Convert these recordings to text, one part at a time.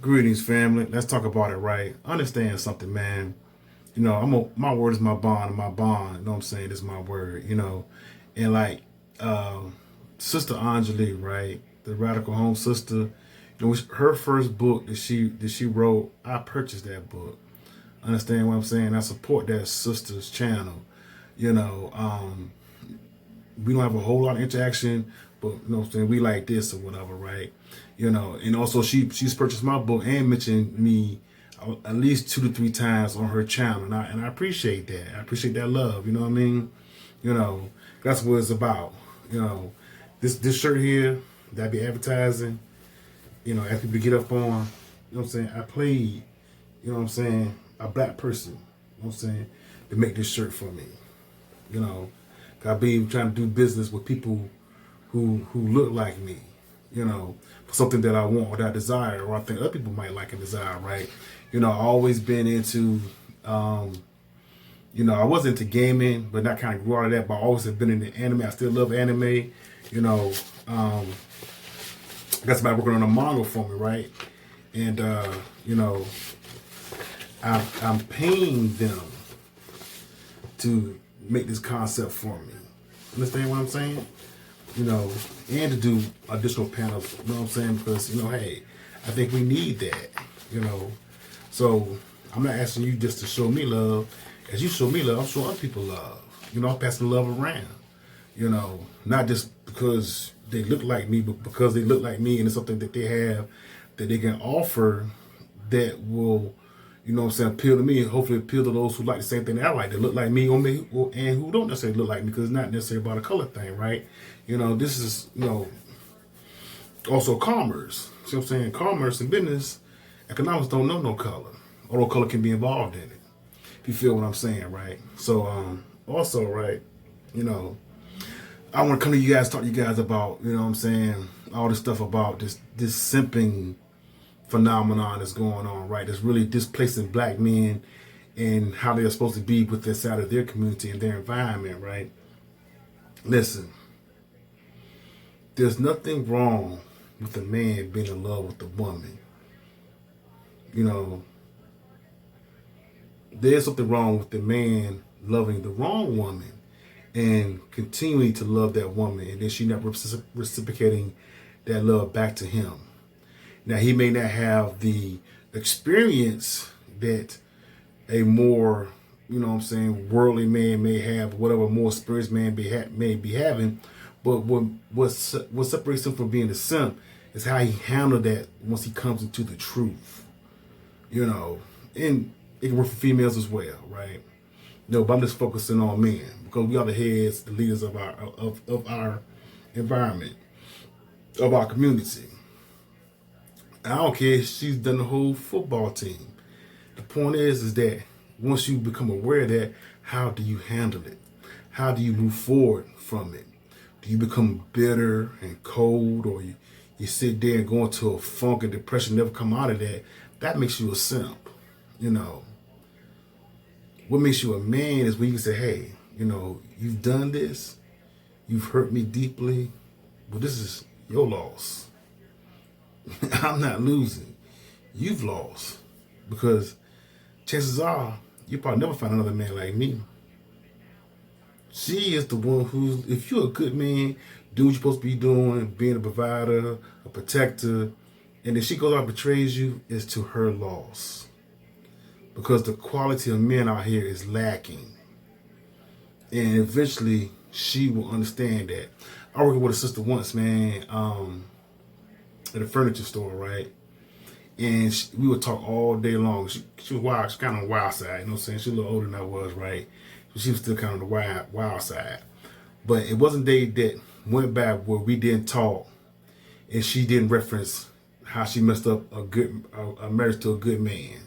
Greetings, family. Let's talk about it, right? Understand something, man. My word is my bond, and my bond, you know what I'm saying, is my word, And like uh, Sister Anjali, right? The Radical Home Sister, her first book that she wrote, I purchased that book. Understand what I'm saying? I support that sister's channel. You know, um, we don't have a whole lot of interaction, but what I'm saying, we like this or whatever, right? And also she's purchased my book and mentioned me at least 2 to 3 times on her channel, and I appreciate that. I appreciate that love. You know what I mean? You know, that's what it's about. You know, this shirt here that I be advertising. As people get up on, what I'm saying, I played, what I'm saying, a black person, what I'm saying, to make this shirt for me. You know, I've been trying to do business with people who look like me, for something that I want or that I desire, or I think other people might like and desire, right? I've always been into, I was into gaming, but not kind of grew out of that, but I always have been into anime. I still love anime, you know. That's about working on a manga for me, right? And, I'm paying them to make this concept for me. Understand what I'm saying? And to do additional panels, you know what I'm saying? Because, hey, I think we need that, So I'm not asking you just to show me love. As you show me love, I'm showing other people love. I'm passing love around, not just because they look like me, but because they look like me and it's something that they have that they can offer that will, appeal to me and hopefully appeal to those who like the same thing that I like, that look like me or me, and who don't necessarily look like me, because it's not necessarily about a color thing, right? This is, also commerce. See what I'm saying? Commerce and business, economics don't know no color, although color can be involved in it. If you feel what I'm saying, right? So, also, right, I want to come to you guys, talk to you guys about, what I'm saying, all this stuff about this simping phenomenon that's going on, right? That's really displacing black men and how they're supposed to be with inside of their community and their environment, right? Listen, there's nothing wrong with a man being in love with a woman. There's something wrong with the man loving the wrong woman and continuing to love that woman, and then she not reciprocating that love back to him. Now, he may not have the experience that a more, worldly man may have, whatever more experienced man may be having, but what separates him from being a simp is how he handled that once he comes into the truth. And it can work for females as well, right? No, but I'm just focusing on men because we are the heads, the leaders of our environment, of our community. I don't care if she's done the whole football team. The point is that once you become aware of that, how do you handle it? How do you move forward from it? Do you become bitter and cold, or you sit there and go into a funk and depression, never come out of that? That makes you a simp. What makes you a man is when you can say, hey, you've done this, you've hurt me deeply, but this is your loss. I'm not losing. You've lost. Because chances are, you probably never find another man like me. She is the one who's, if you're a good man, do what you're supposed to be doing, being a provider, a protector, and if she goes out and betrays you, it's to her loss. Because the quality of men out here is lacking. And eventually, she will understand that. I worked with a sister once, man, at a furniture store, right? And we would talk all day long. She was wild. She kind of on the wild side, you know what I'm saying? She was a little older than I was, right? But she was still kind of on the wild side. But it wasn't a day that went by where we didn't talk and she didn't reference how she messed up a marriage to a good man.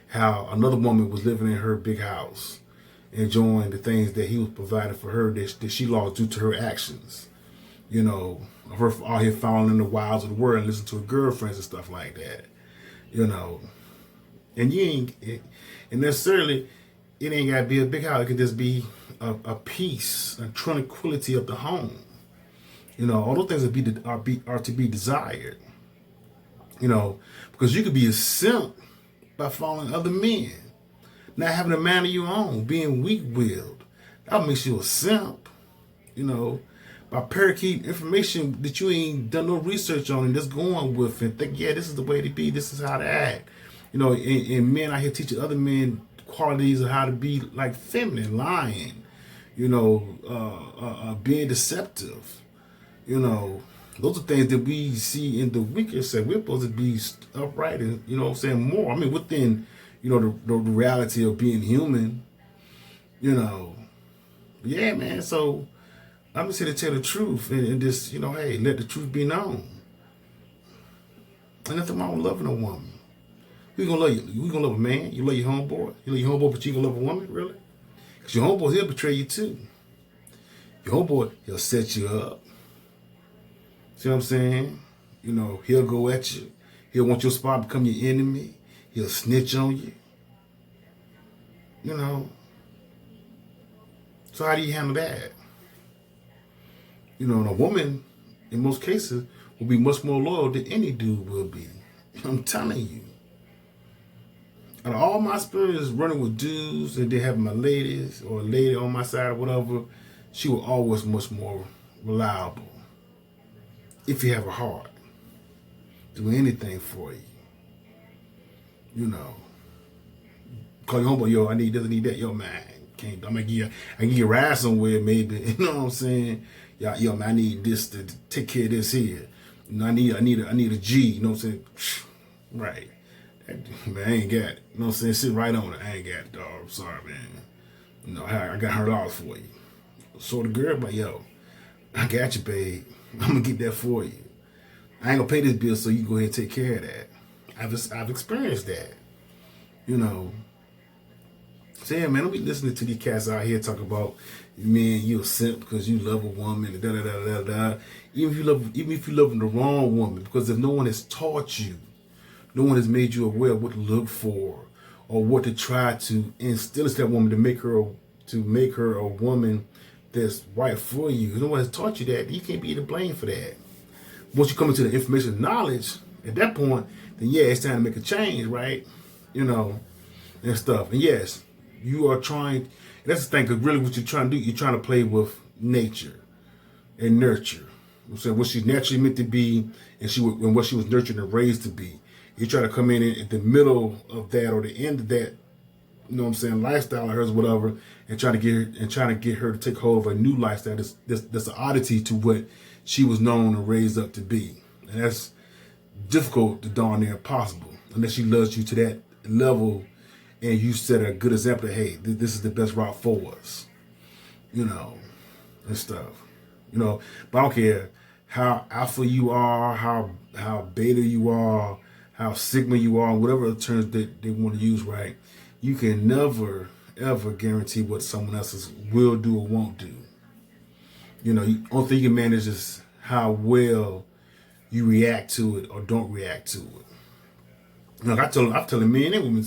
How another woman was living in her big house, enjoying the things that he was providing for her that she lost due to her actions. Of her out here falling in the wilds of the world and listening to her girlfriends and stuff like that. And you ain't, and necessarily, it ain't gotta be a big house. It can just be a peace, a tranquility of the home. All those things are to be desired. You know, because you could be a simp by following other men, not having a mind of your own, being weak-willed. That makes you a simp. You know, by parakeet information that you ain't done no research on and just going with and think, yeah, this is the way to be, this is how to act. You know, and men out here teaching other men qualities of how to be like feminine, lying, you know, being deceptive. You know, those are things that we see in the weaker sex. We're supposed to be upright and, you know what I'm saying, more. I mean, within, you know, the reality of being human, you know. Yeah, man. So I'm just here to tell the truth and just, you know, hey, let the truth be known. And nothing wrong with loving a woman. Who gonna love you? You gonna love a man? You love your homeboy? You love your homeboy, but you gonna love a woman? Really? Because your homeboy, he'll betray you too. Your homeboy, he'll set you up. See what I'm saying? You know, he'll go at you. He'll want your spot to become your enemy. He'll snitch on you. You know. So how do you handle that? You know, and a woman, in most cases, will be much more loyal than any dude will be. I'm telling you. Out of all my experience running with dudes and then having my ladies or a lady on my side or whatever, she will always much more reliable. If you have a heart, do anything for you. You know, call your homeboy, yo, I need this, I need that, yo, man, can't. I can give you a ride somewhere, maybe. You know what I'm saying? Yo, man, I need this to take care of this here. You know, I need a G. You know what I'm saying? Right. Man, I ain't got it. You know what I'm saying? Sit right on it. I ain't got it, dog. I'm sorry, man. You know, I got $100 for you. So the girl, like, yo, I got you, babe. I'm gonna get that for you. I ain't gonna pay this bill, so you can go ahead and take care of that. I've experienced that. You know. So yeah, man, don't be listening to these cats out here talk about, man, you a simp because you love a woman and da da da da da. Even if you love the wrong woman, because if no one has taught you, no one has made you aware of what to look for or what to try to instill in that woman to make her a woman that's right for you. No one has taught you that. You can't be to blame for that. Once you come into the information and knowledge, at that point, then yeah, it's time to make a change, right? You know, and stuff. And yes, you are trying, that's the thing, because really what you're trying to do, you're trying to play with nature and nurture. So what she's naturally meant to be and what she was nurtured and raised to be. You try to come in at the middle of that or the end of that, you know what I'm saying, lifestyle of hers, whatever, and trying to get her to take hold of a new lifestyle that's an oddity to what she was known and raised up to be. And that's difficult to darn near impossible unless she loves you to that level and you set a good example that, hey, this is the best route for us, you know, and stuff. You know, but I don't care how alpha you are, how beta you are, how sigma you are, whatever the terms that they want to use, right? You can never, ever guarantee what someone else will do or won't do. You know, the only thing you can manage is how well you react to it or don't react to it. Like I'm telling men and women,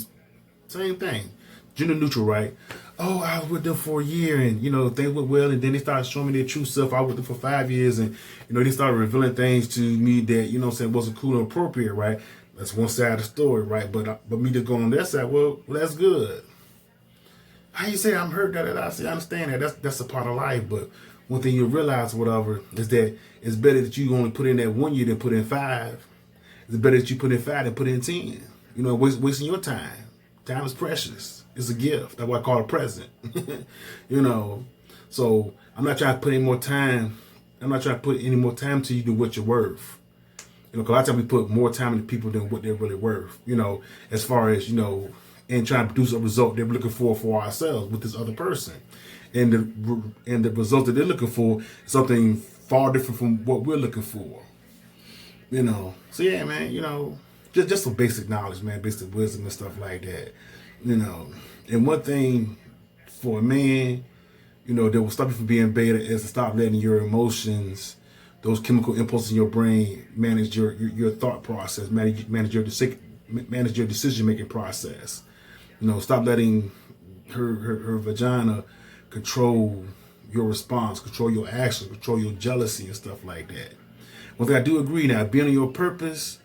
same thing. Gender neutral, right? Oh, I was with them for a year and, you know, things went well and then they started showing me their true self. I was with them for 5 years and, you know, they started revealing things to me that, you know what I'm saying, wasn't cool and appropriate, right? That's one side of the story, right? But me just going on that side, well, that's good. How you say I'm hurt? I understand that. That's a part of life. But one thing you realize, whatever, is that it's better that you only put in that 1 year than put in 5. It's better that you put in 5 than put in 10. You know, wasting your time. Time is precious. It's a gift. That's why I call it a present. You know, so I'm not trying to put any more time. I'm not trying to put any more time to you than what you're worth. You know, because a lot of times we put more time into people than what they're really worth. You know, as far as, you know, and trying to produce a result they're looking for ourselves with this other person. And the result that they're looking for is something far different from what we're looking for. You know, so yeah, man, you know, just some basic knowledge, man, basic wisdom and stuff like that. You know, and one thing for a man, you know, that will stop you from being beta is to stop letting your emotions, those chemical impulses in your brain, manage your thought process, manage your decision-making process. You know, stop letting her vagina control your response, control your actions, control your jealousy and stuff like that. One thing I do agree now, being on your purpose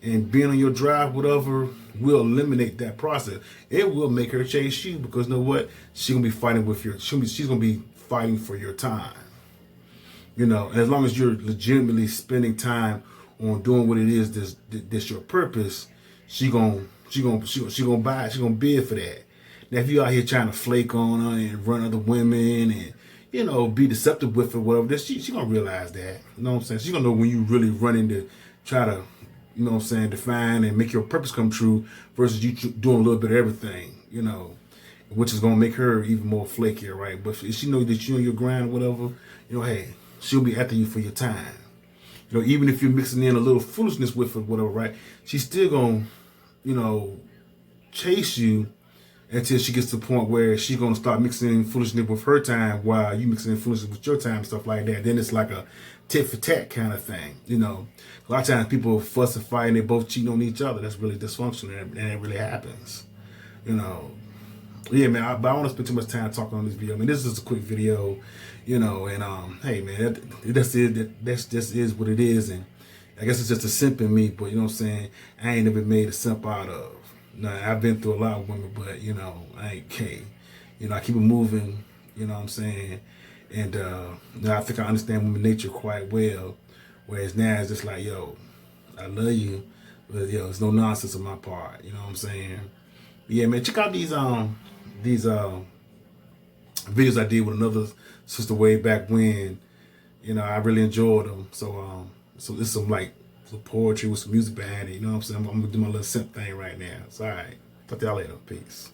and being on your drive, whatever, will eliminate that process. It will make her chase you because you know what? She's gonna be fighting with your. She's gonna be fighting for your time. You know, and as long as you're legitimately spending time on doing what it is that's your purpose, she gonna buy it. She gonna bid for that. Now, if you out here trying to flake on her and run other women and be deceptive with her, whatever, then she gonna realize that. You know what I'm saying? She gonna know when you really running to try to, define and make your purpose come true versus you doing a little bit of everything. Which is gonna make her even more flakier, right? But if she know that you on your grind, whatever, hey, she'll be after you for your time. Even if you're mixing in a little foolishness with her, whatever, right? She's still gonna, chase you until she gets to the point where she's gonna start mixing in foolishness with her time while you mixing in foolishness with your time, stuff like that. Then it's like a tit for tat kind of thing. A lot of times people fuss and fight and they both cheating on each other. That's really dysfunctional, and it really happens. Yeah, man. But I don't want to spend too much time talking on this video. I mean, this is a quick video, and hey, man, that's it. That's just is what it is, and I guess it's just a simp in me. But you know what I'm saying? I ain't never made a simp out of. Now, I've been through a lot of women, but I ain't K. I keep it moving. You know what I'm saying? And now I think I understand women nature quite well. Whereas now it's just like, yo, I love you, but it's no nonsense on my part. You know what I'm saying? But yeah, man, check out these videos I did with another sister way back when. I really enjoyed them. So so this is some poetry with some music behind it. You know what I'm saying? I'm gonna do my little simp thing right now. It's all right. Talk to y'all later. Peace.